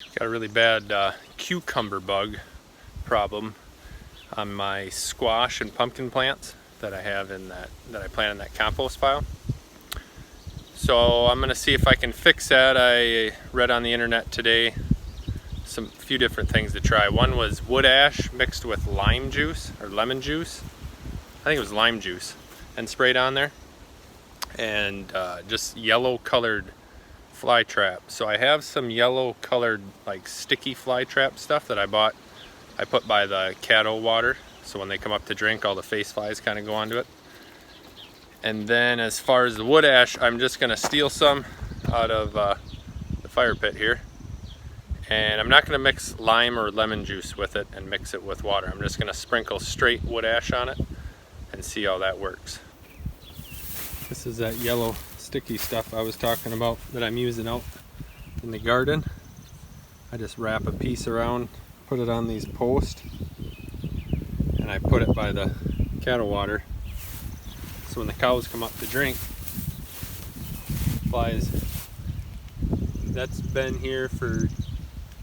Got a really bad cucumber bug problem on my squash and pumpkin plants that I have in that I plant in that compost pile. So I'm gonna see if I can fix that. I read on the internet today a few different things to try. One was wood ash mixed with lime juice or lemon juice. I think it was lime juice, and sprayed on there, and just yellow colored fly trap. So I have some yellow colored like sticky fly trap stuff that I bought. I put by the cattle water, so when they come up to drink, all the face flies kind of go onto it. And then as far as the wood ash, I'm just gonna steal some out of the fire pit here, and I'm not gonna mix lime or lemon juice with it and mix it with water. I'm just gonna sprinkle straight wood ash on it and see how that works. This is that yellow sticky stuff I was talking about that I'm using out in the garden. I just wrap a piece around, put it on these posts, and I put it by the cattle water, so when the cows come up to drink, flies. That's been here for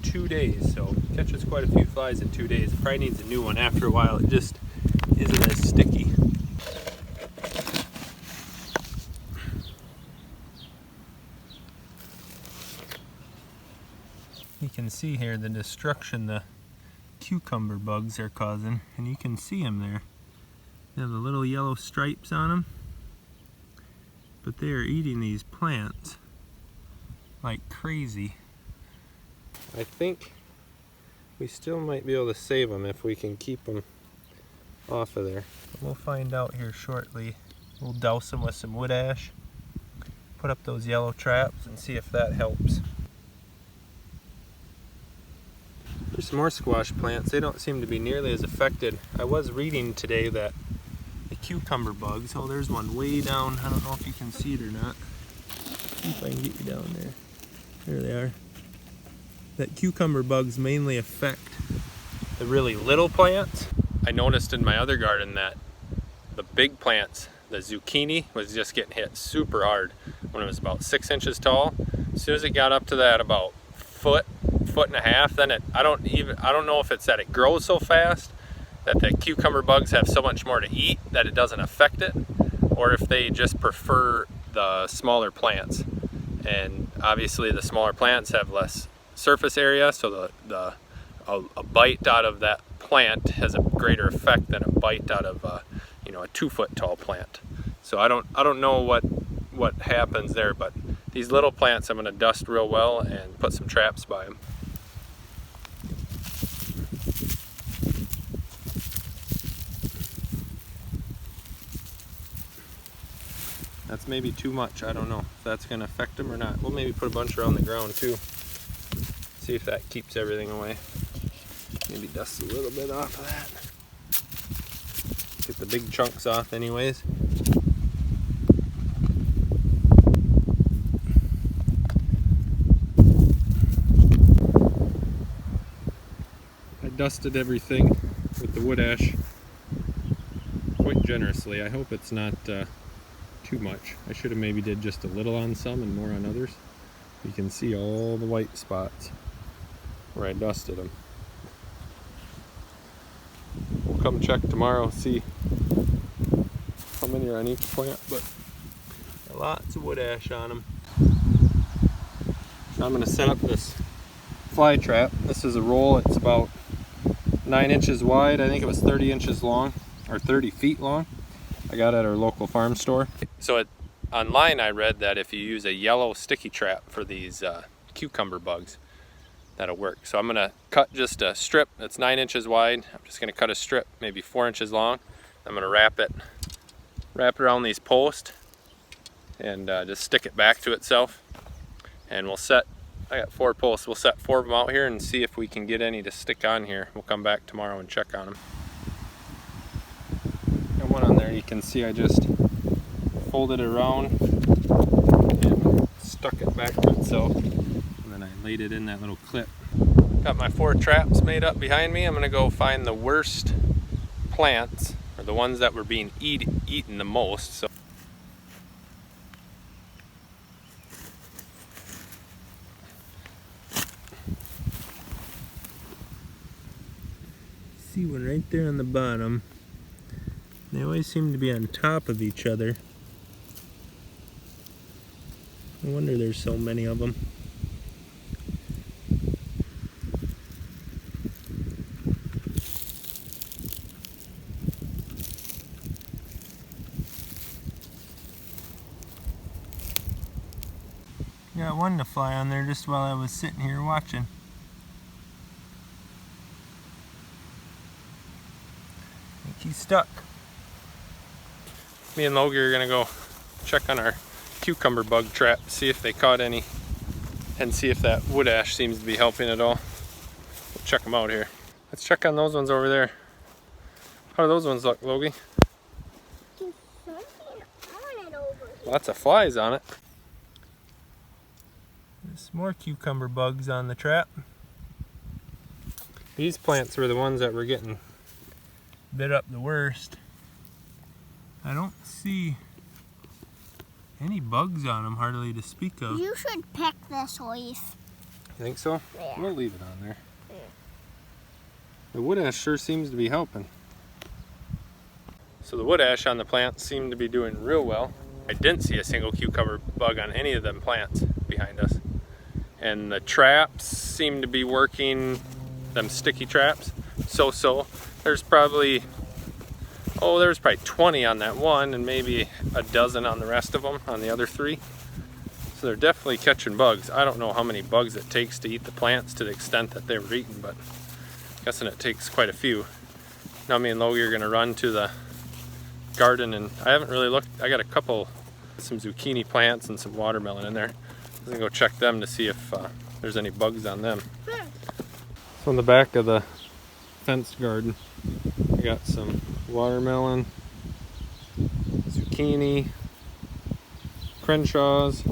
2 days, so catches quite a few flies in 2 days. It probably needs a new one after a while. It just isn't as sticky. You can see here the destruction the cucumber bugs are causing, and you can see them there. They have the little yellow stripes on them, but they are eating these plants like crazy. I think we still might be able to save them if we can keep them off of there. We'll find out here shortly. We'll douse them with some wood ash, put up those yellow traps, and see if that helps. There's some more squash plants. They don't seem to be nearly as affected. I was reading today that the cucumber bugs, oh, there's one way down. I don't know if you can see it or not. See if I can get you down there. There they are. That cucumber bugs mainly affect the really little plants. I noticed in my other garden that the big plants, the zucchini, was just getting hit super hard when it was about 6 inches tall. As soon as it got up to that about foot and a half, then I don't know if it's that it grows so fast that the cucumber bugs have so much more to eat that it doesn't affect it, or if they just prefer the smaller plants. And obviously the smaller plants have less surface area, so a bite out of that plant has a greater effect than a bite out of a 2 foot tall plant. So I don't know what happens there, but these little plants I'm going to dust real well and put some traps by them. That's maybe too much. I don't know if that's going to affect them or not. We'll maybe put a bunch around the ground too. See if that keeps everything away. Maybe dust a little bit off of that. Get the big chunks off anyways. I dusted everything with the wood ash quite generously. I hope it's not too much. I should have maybe did just a little on some and more on others. You can see all the white spots where I dusted them. We'll come check tomorrow, see how many are on each plant, but lots of wood ash on them. Now I'm going to set up this fly trap. This is a roll. It's about 9 inches wide. I think it was 30 inches long, or 30 feet long. I got it at our local farm store. So online I read that if you use a yellow sticky trap for these cucumber bugs, that'll work. So I'm gonna cut just a strip that's 9 inches wide. I'm just gonna cut a strip maybe 4 inches long. I'm gonna wrap it around these posts and just stick it back to itself. And I got 4 posts. We'll set 4 of them out here and see if we can get any to stick on here. We'll come back tomorrow and check on them. Got one on there. You can see I just folded it around and stuck it back to itself, and then I laid it in that little clip. Got my 4 traps made up behind me. I'm gonna go find the worst plants, or the ones that were being eaten the most. So see one right there on the bottom. They always seem to be on top of each other. No wonder there's so many of them. Got one to fly on there just while I was sitting here watching. I think he's stuck. Me and Logie are gonna go check on our cucumber bug trap, see if they caught any, and see if that wood ash seems to be helping at all. We'll check them out here. Let's check on those ones over there. How do those ones look, Logie? There's something on it over here. Lots of flies on it. There's more cucumber bugs on the trap. These plants were the ones that were getting bit up the worst. I don't see any bugs on them, hardly to speak of. You should pick this leaf. You think so? Yeah. We'll leave it on there. Yeah. The wood ash sure seems to be helping. So the wood ash on the plants seemed to be doing real well. I didn't see a single cucumber bug on any of them plants behind us. And the traps seem to be working, them sticky traps, so. There's probably 20 on that one and maybe a dozen on the rest of them, on the other 3. So they're definitely catching bugs. I don't know how many bugs it takes to eat the plants to the extent that they were eating, but I'm guessing it takes quite a few. Now me and Logie are gonna run to the garden, and I haven't really looked. I got some zucchini plants and some watermelon in there. I'm gonna go check them to see if there's any bugs on them. So in the back of the fenced garden, I got some watermelon, zucchini, Crenshaws,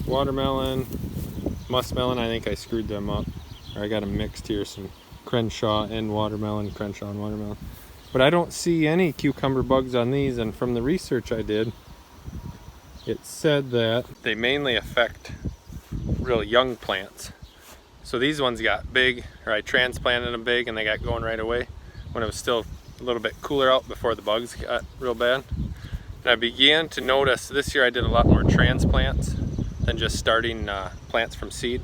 watermelon, muskmelon. I think I screwed them up, or I got them mixed here, some Crenshaw and watermelon, Crenshaw and watermelon. But I don't see any cucumber bugs on these, and from the research I did, it said that they mainly affect real young plants. So these ones got big, or I transplanted them big and they got going right away when it was still a little bit cooler out before the bugs got real bad. And I began to notice this year I did a lot more transplants than just starting plants from seed.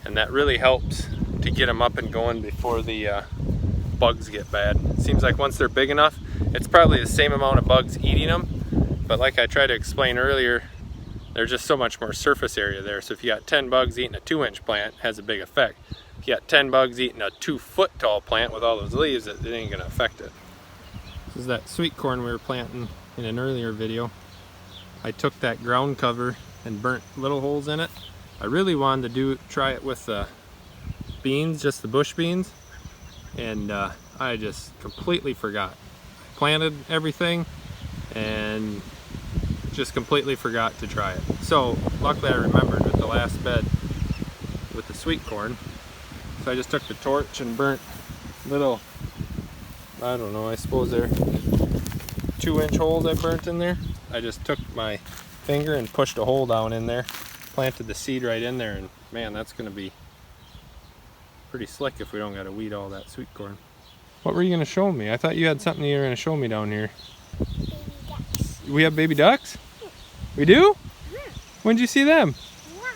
And that really helps to get them up and going before the bugs get bad. It seems like once they're big enough, it's probably the same amount of bugs eating them. But like I tried to explain earlier, there's just so much more surface area there. So if you got 10 bugs eating a 2-inch plant, it has a big effect. If you got 10 bugs eating a 2-foot tall plant with all those leaves, it ain't gonna affect it. This is that sweet corn we were planting in an earlier video. I took that ground cover and burnt little holes in it. I really wanted to try it with the beans, just the bush beans, and I just completely forgot. I planted everything and just completely forgot to try it. So luckily I remembered with the last bed with the sweet corn. So I just took the torch and burnt little, I don't know, I suppose they're 2-inch holes I burnt in there. I just took my finger and pushed a hole down in there, planted the seed right in there, and man, that's gonna be pretty slick if we don't gotta weed all that sweet corn. What were you gonna show me? I thought you had something you were gonna show me down here. Baby ducks. We have baby ducks? We do? When did you see them? Yeah.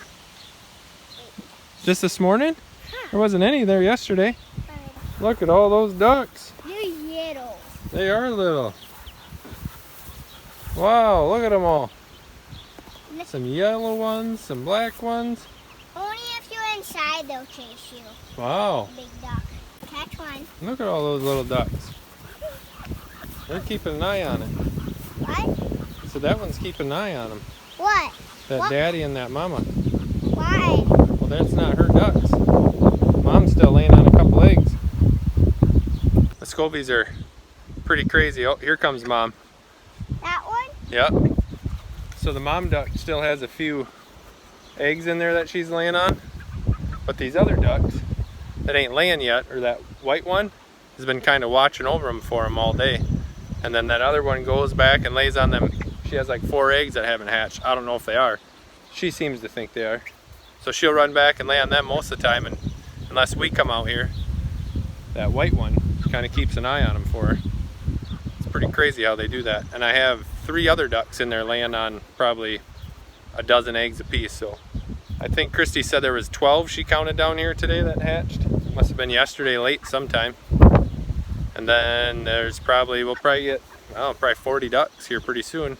Just this morning? There wasn't any there yesterday. Look at all those ducks. They're little. They are little. Wow, look at them all. Some yellow ones, some black ones. Only if you're inside, they'll chase you. Wow. Big duck. Catch one. Look at all those little ducks. They're keeping an eye on it. What? So that one's keeping an eye on them. What? That What? daddy and that mama. Why? Well, that's not her ducks. Mom's still laying on a couple eggs. The Scovies are pretty crazy. Oh, here comes Mom. That one? Yep. So the mom duck still has a few eggs in there that she's laying on. But these other ducks that ain't laying yet, or that white one, has been kind of watching over them for them all day. And then that other one goes back and lays on them. She has like 4 eggs that haven't hatched. I don't know if they are. She seems to think they are. So she'll run back and lay on them most of the time, and unless we come out here. that white one kind of keeps an eye on them for her. It's pretty crazy how they do that. And I have 3 other ducks in there laying on probably a dozen eggs apiece. So I think Christy said there was 12 she counted down here today that hatched. Must have been yesterday late sometime. And then there's we'll probably get, I don't know, probably 40 ducks here pretty soon.